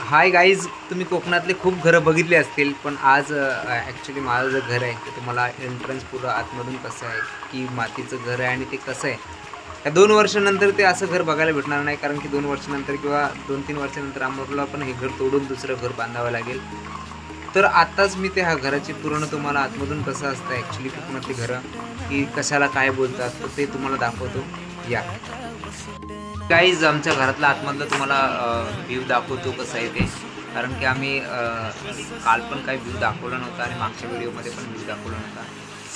Hi guys, तुम्ही कोकणातले खूप घरं बघितली असतील, पण आज ॲक्च्युली माझं जे घर आहे ते तुम्हाला एंट्रन्स पुरं आतमधून कसं आहे की मातीचं घर आहे आणि ते कसं आहे या 2 वर्षानंतर ते असं घर बघायला भेटणार नाही. कारण की 2 वर्षानंतर किंवा 2-3 वर्षानंतर आम्हाला पण हे घर तोडून दुसरं घर बांधावं लागेल. तर आत्ताच मी ते ह्या घराची पूर्ण तुम्हाला आतमधून कसं असतं ॲक्च्युली कोकणातली घरं की कशाला काय बोलतात तर ते तुम्हाला दाखवतो. या गाईज, आमच्या घरातला आतमधलं तुम्हाला व्ह्यू दाखवतो कसं आहे ते. कारण की आम्ही काल पण काही व्ह्यू दाखवला नव्हता आणि मागच्या व्हिडिओमध्ये पण व्ह्यू दाखवला नव्हता.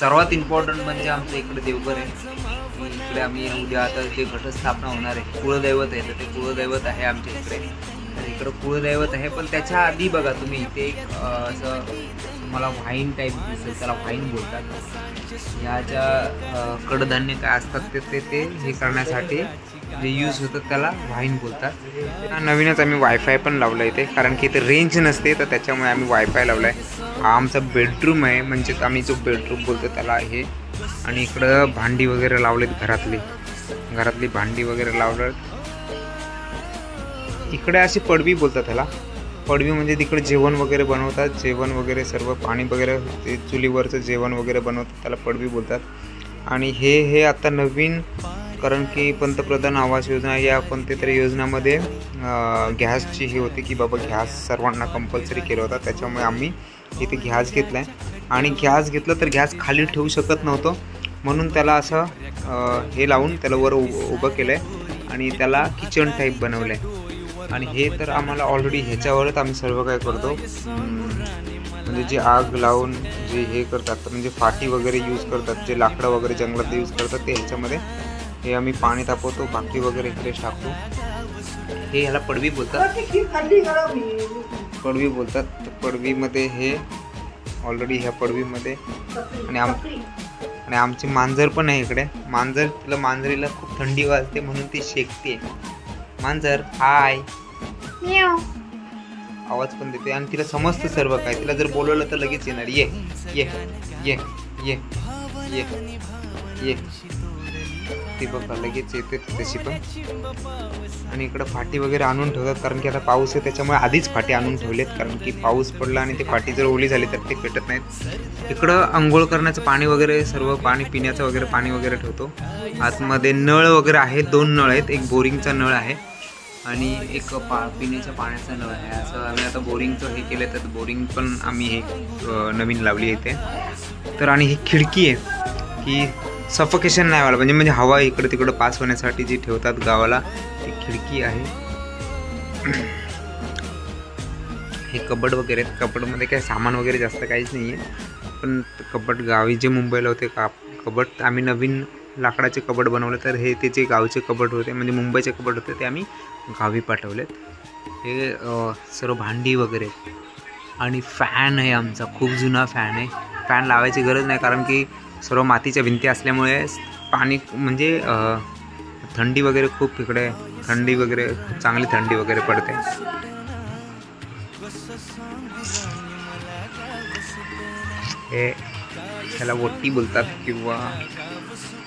सर्वात इम्पॉर्टंट म्हणजे आमचं इकडे देवघर आहे. इकडे आम्ही उद्या आता जे घटस्थापना होणार आहे, कुळदैवत आहे, तर ते कुळदैवत आहे आमच्या इकडे. तर इकडं कुळदैवत आहे, पण त्याच्या आधी बघा तुम्ही इथे एक असं तुम्हाला व्हाईन टाईप दिसेल, त्याला व्हाईन बोलतात. या ज्या कडधान्य काय असतात ते हे करण्यासाठी जे यूज होतं त्याला व्हाईन बोलतात. नवीनच आम्ही वायफाय पण लावलं इथे, कारण की इथे रेंज नसते, तर त्याच्यामुळे आम्ही वायफाय लावला आहे. हा आमचा बेडरूम आहे, म्हणजे आम्ही जो बेडरूम बोलतो त्याला आहे. आणि इकडं भांडी वगैरे लावलेत, घरातली भांडी वगैरे लावलं. इकडे अशी पडवी बोलतात त्याला. पडवी म्हणजे तिकडे जेवण वगैरे बनवतात, जेवण वगैरे सर्व पाणी वगैरे ते चुलीवरचं जेवण वगैरे बनवतात, त्याला पडवी बोलतात. आणि हे आता नवीन, कारण की पंतप्रधान आवास योजना या कोणत्या योजनामध्ये गॅसची ही होती की बाबा गॅस सर्वांना कंपल्सरी केला होता. त्याच्यामुळे आम्ही इथे गॅस घेतला आहे. आणि गॅस घेतलं तर गॅस खाली ठेवू शकत नव्हतं, म्हणून त्याला असं हे लावून त्याला वर उभं केलं आहे आणि त्याला किचन टाईप बनवलं आहे. आणि हे तर आम्हाला ऑलरेडी ह्याच्यावरच आम्ही सर्व काय करतो, म्हणजे जे आग लावून जे हे करतात, म्हणजे फाटी वगैरे यूज करतात, जे लाकडं वगैरे जंगलात यूज करतात ते ह्याच्यामध्ये हे आम्ही पाणी तापवतो, भाकरी वगैरे इकडे टाकतो. हे ह्याला पडवी बोलतात. तर पडवीमध्ये हे ऑलरेडी ह्या पडवीमध्ये आणि आमची मांजर पण आहे इकडे. मांजरीला खूप थंडी वाजते म्हणून ती शेकते. मांजर हाय आवाज पण देते आणि तिला समजतं सर्व काय. तिला जर बोलवलं तर लगेच येणार. ये ये ये ये ये ये ती बघा लगेच येते तशी पण. आणि इकडं फाटी वगैरे आणून ठेवतात, कारण की आता पाऊस आहे त्याच्यामुळे आधीच फाटी आणून ठेवलेत, कारण की पाऊस पडला आणि ती फाटी जर ओली झाली तर ते पेटत नाहीत. इकडं आंघोळ करण्याचं पाणी वगैरे सर्व पाणी पिण्याचं वगैरे पाणी वगैरे ठेवतो. आतमध्ये नळ वगैरे आहे, 2 नळ आहेत. एक बोरिंगचा नळ आहे आणि एक पिण्याच्या पाण्याचा नळ आहे. असं आम्ही आता बोरिंगचं हे केलं, तर बोरिंग पण आम्ही हे नवीन लावली इथे. तर आणि ही खिडकी आहे की सफोकेशन नाही व्हायला, म्हणजे हवा इकडे तिकडं पास होण्यासाठी जी ठेवतात गावाला, ती खिडकी आहे. हे कबड वगैरे, कबडमध्ये काय सामान वगैरे जास्त काहीच नाही आहे, पण कबड गावी जे मुंबईला होते कबड आम्ही नवीन लाकडाचे कबड बनवले. तर हे ते जे गावचे कबड होते, म्हणजे मुंबईचे कबड होते, ते आम्ही गावी पाठवलेत. हे सर्व भांडी वगैरे. आणि फॅन आहे आमचा, खूप जुना फॅन आहे. फॅन लावायची गरज नाही, कारण की सर्व मातीच्या भिंती असल्यामुळे पाणी म्हणजे थंडी वगैरे खूप इकडे थंडी वगैरे चांगली थंडी वगैरे पडते. हे ह्याला वट्टी बोलतात किंवा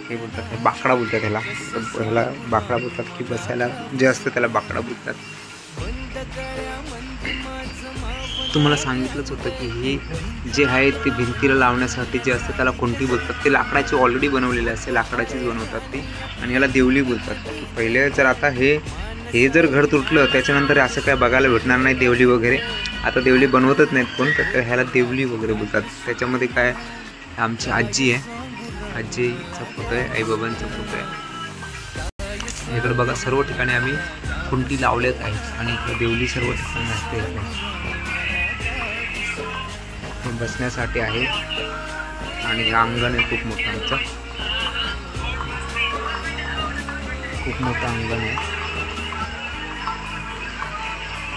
हे बोलतात, हे बाकडा बोलतात ह्याला बाकडा बोलतात, की बसायला जे असतं त्याला बाकडा बोलतात. तुम्हाला सांगितलंच होतं की हे जे आहे ते भिंतीला लावण्यासाठी जे असतं त्याला कोणती बोलतात. ते लाकडाची ऑलरेडी बनवलेले असते, लाकडाचीच बनवतात ते, आणि याला देवली बोलतात. पहिले जर आता हे जर घर तुटलं त्याच्यानंतर असं काय बघायला भेटणार नाही देवली वगैरे. आता देवली बनवतच नाहीत कोण, तर ह्याला देवली वगैरे बोलतात. त्याच्यामध्ये काय आमची आजी आहे, आजीचा फोटो आहे, आईबाबांचा फोटो आहे. इकडे बघा सर्व ठिकाणी आम्ही खुंटी लावलेत आहेत आणि इकडे देवली सर्व ठिकाणी असते. बसण्यासाठी आहे. आणि हे अंगण आहे खूप मोठं आमचं, खूप मोठं अंगण आहे.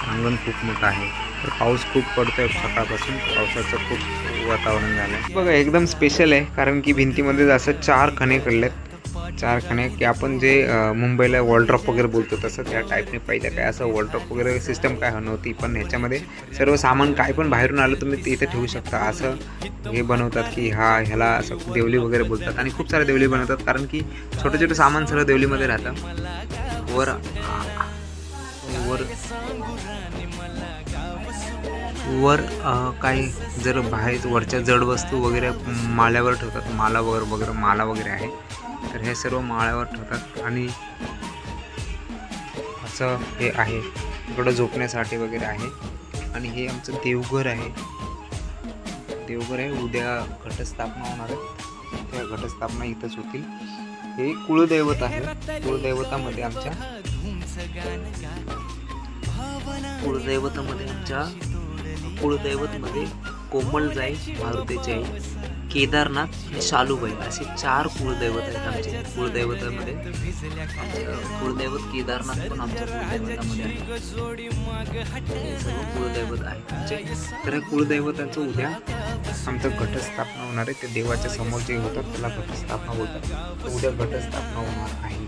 अंगण खूप मोठं आहे. तर पाऊस खूप पडतोय सकाळपासून, पावसाचं खूप वातावरण झालं आहे. बघा एकदम स्पेशल आहे, कारण की भिंतीमध्ये असं 4 खणे काढलेत. 4 खणे की आपण जे मुंबईला वॉलड्रॉप वगैरे बोलतो तसं त्या टाईपने. पहिलं काय असं वॉलड्रॉप वगैरे सिस्टम काय नव्हती, पण ह्याच्यामध्ये सर्व सामान काय पण बाहेरून आलं तुम्ही ते इथे ठेवू शकता. असं हे बनवतात की ह्याला असं देवली वगैरे बोलतात. आणि खूप सारे देवली बनवतात, कारण की छोटे छोटे सामान सर्व देवलीमध्ये राहतं. वर वर काही जर बाहेर वरच्या जड वस्तू वगैरे माळ्यावर ठेवतात, माला वगैरे आहे, तर हे सर्व माळ्यावर ठेवतात. आणि असं हे आहे, इकडं झोपण्यासाठी वगैरे आहे. आणि हे आमचं देवघर आहे. उद्या घटस्थापना होणार आहे, त्या घटस्थापना इथंच होतील. हे कुळदैवत आहे. कुळदैवतामध्ये आमच्या कुळदैवतमध्ये कोमलजाई, मारुतीची आई, केदारनाथ आणि शालूबाई असे 4 कुळदैवत आहेत आमचे. कुळदैवतामध्ये कुळदैवत केदारनाथ पण आमच्या कुळदैवतामध्ये आहे. सर्व कुळदैवत आहे आमचे. तर या कुळदैवतांचं उद्या आमचं घटस्थापना होणार आहे. ते देवाच्या समोर जे होतात त्याला घटस्थापना बोलतात. उद्या घटस्थापना होणार आहे.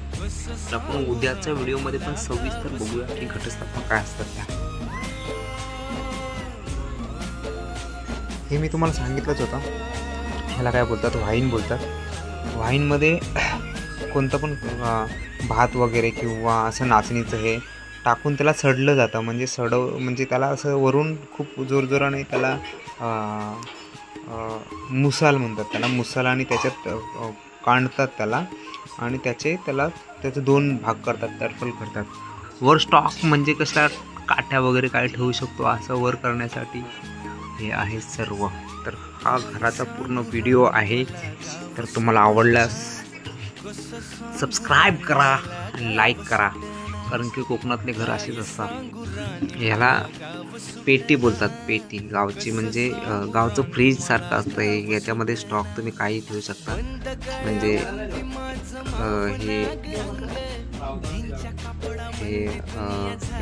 तर आपण उद्याच्या व्हिडिओमध्ये पण सविस्तर बघूया की घटस्थापना काय असतात त्या. हे मी तुम्हाला सांगितलंच होतं, ह्याला काय बोलतात, वाहीन बोलतात. वाहीनमध्ये कोणतं पण भात वगैरे किंवा असं नाचणीचं हे टाकून त्याला सडलं जातं. म्हणजे त्याला असं वरून खूप जोरजोराने त्याला मुसाल म्हणतात त्याला. मुसाल आणि त्याच्यात काढतात त्याला आणि त्याचे 2 भाग करतात, तर्फल करतात. वर स्टॉक म्हणजे कशा काठ्या वगैरे काय ठेवू शकतो असं वर करण्यासाठी हे आहे सर्व. तर हा घराचा पूर्ण व्हिडिओ आहे. तर तुम्हाला आवडल्यास सबस्क्राईब करा आणि लाईक करा, कारण की कोकणातले घर असेच असतात. ह्याला पेटी बोलतात. पेटी गावची म्हणजे गावचं फ्रीज सारखं असतं हे. याच्यामध्ये स्टॉक तुम्ही काही ठेवू शकता. म्हणजे हे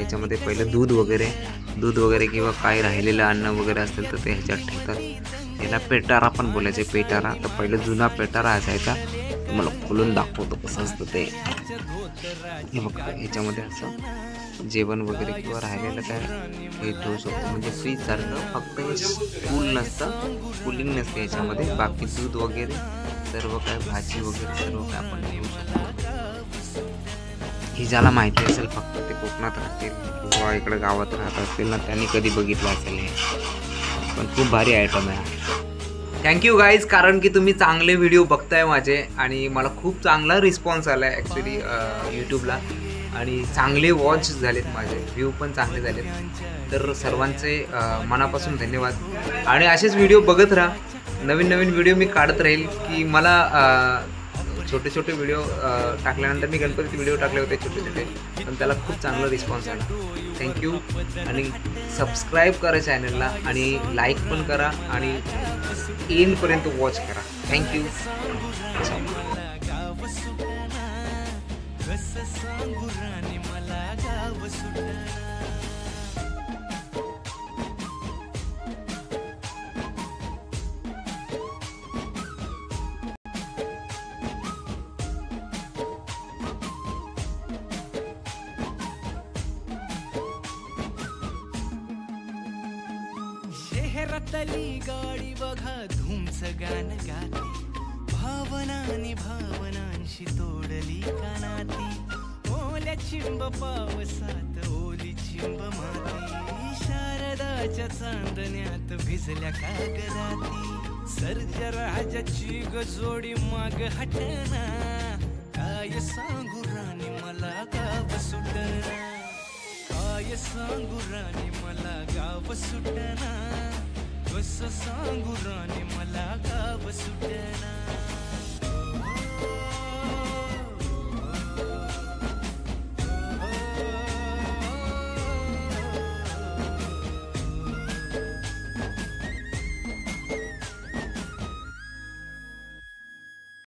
याच्यामध्ये पहिलं दूध वगैरे किंवा काही राहिलेलं अन्न वगैरे असेल तर ते ह्याच्यात ठेवतात. याला पेटारा पण बोलायचे. पेटारा तर पहिलं जुना पेटारा असायचा. तुम्हाला खोलून दाखवतो कसं असतं ते. हे बघा, ह्याच्यामध्ये असं जेवण वगैरे किंवा राहिलेलं काय हे ठेवू शकतो. म्हणजे फ्रीज सारखं, फक्त हे कूल नसतं, कूलिंग नसते याच्यामध्ये. बाकी दूध वगैरे सर्व काय, भाजी वगैरे सर्व काय आपण ठेवू शकतो. हे ज्याला माहिती असेल, फक्त ते कोकणात राहतील किंवा इकडे गावात राहत असतील ना, त्यांनी कधी बघितलं असेल हे. पण खूप भारी आयटम आहे. थँक्यू गाईज, कारण की तुम्ही चांगले व्हिडिओ बघताय माझे आणि मला खूप चांगला रिस्पॉन्स आला आहे ॲक्च्युली यूट्यूबला. आणि चांगले वॉच झालेत, माझे व्ह्यू पण चांगले झालेत. तर सर्वांचे मनापासून धन्यवाद. आणि असेच व्हिडिओ बघत राहा. नवीन व्हिडिओ मी काढत राहील. की मला छोटे व्हिडिओ टाकल्यानंतर मी गणपतीचे व्हिडिओ टाकले होते छोटे, पण त्याला खूप चांगला रिस्पॉन्स आला. थँक्यू. आणि सबस्क्राईब करा चॅनलला आणि लाईक पण करा आणि एंडपर्यंत वॉच करा. थँक्यू. शहरातली गाडी बघा धूमच गाण गाती, भावनांशी तोडली कानाती. ओल्या चिंब पावसात ओली चिंब माती, शारदाच्या चांदण्यात भिजल्या कागदाती. सर्जा राजाची गजोडी माग हटना, काय सांगू राणी मला गाव सुटना. काय सांगू राणी मला गाव सुटना, कसं सांगू राणी मला